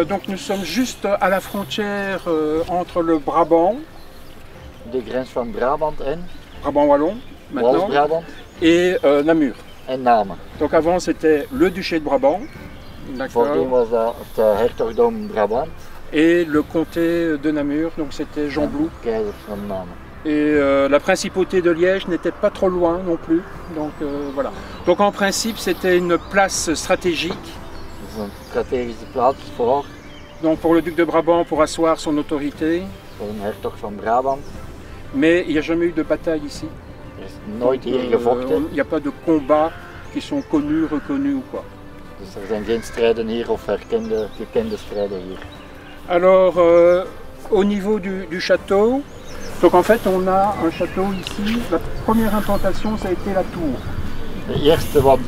donc nous sommes juste à la frontière entre le Brabant, de grens van Brabant en Brabant wallon maintenant, Wals-Brabant et Namur. en Namen. Donc avant c'était le duché de Brabant, Voordien was dat het hertogdom Brabant, et le comté de Namur, donc c'était Jean Blou. keizer van Namen. Et la principauté de Liège n'était pas trop loin non plus, donc voilà. Donc en principe c'était une place stratégique. Dat is een strategische plaats Donc pour le duc de Brabant pour asseoir son autorité. voor een hertog van Brabant. Mais il n'y a jamais eu de bataille ici. Er is nooit hier gevochten, Il n'y a pas de combats qui sont connus, reconnus ou quoi. dus er zijn geen strijden hier of gekende strijden hier. Alors au niveau du château, donc en fait on a un château ici. La première implantation ça a été la tour. De eerste wat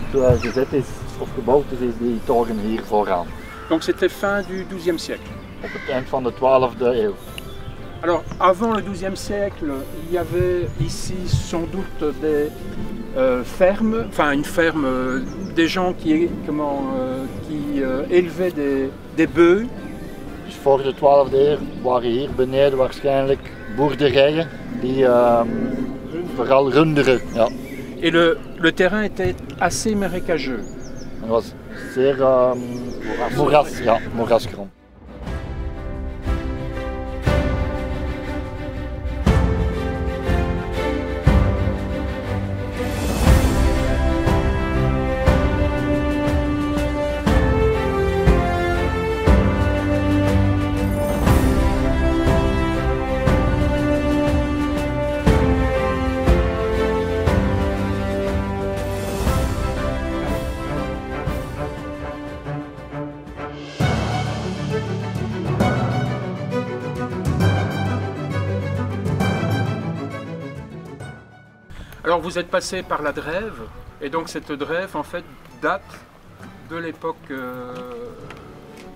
gezet is of gebouwd is die toren hier vooraan. Donc c'était fin du XIIe siècle. Op het eind van de 12e eeuw. Alors avant le XIIe siècle, il y avait ici sans doute des fermes, enfin une ferme, des gens qui élevaient des bœufs. Dus voor de 12e eeuw waren hier beneden waarschijnlijk boerderijen die vooral runderen. Ja. Et le terrain était assez marécageux. Het was zeer moerasgrond. Alors vous êtes passé par la Drève, et donc cette Drève en fait date de l'époque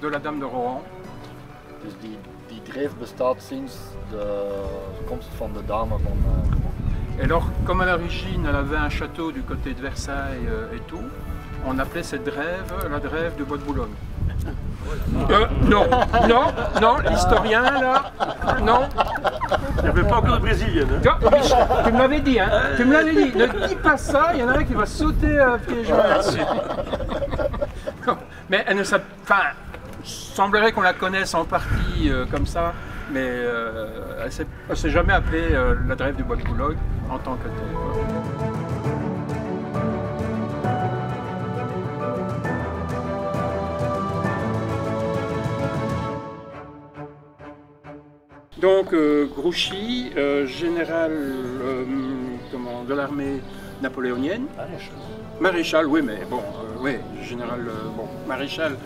de la Dame de Rohan. Dus die dreef bestaat sinds de komst van de dame van Rohan. Et alors comme à l'origine elle avait un château du côté de Versailles et tout, on appelait cette Drève la Drève de Bois de Boulogne. Non, l'historien là, non. Il n'y avait pas encore de Brésilienne. Hein. Tu me l'avais dit, hein. Tu me l'avais dit. Ne dis pas ça, il y en a un qui va sauter à pieds joints là-dessus. Mais elle ne semblerait qu'on la connaisse en partie comme ça, mais elle ne s'est jamais appelée la Drève du Bois de Boulogne en tant que telle. Donc Grouchy, général de l'armée napoléonienne. Maréchal, oui, mais bon, oui, général, maréchal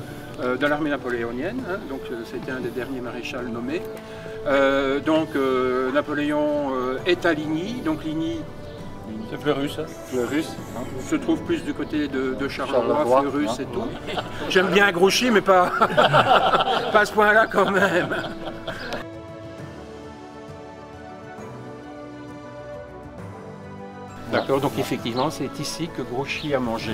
de l'armée napoléonienne, hein, donc c'était un des derniers maréchals nommés. Napoléon est à Ligny, donc Ligny. C'est Fleurus. Hein. Fleurus. Se trouve plus du côté de Charleroi, Fleurus et tout. J'aime bien Grouchy, mais pas à ce point-là quand même. D'accord, donc effectivement, c'est ici que Grouchy a mangé.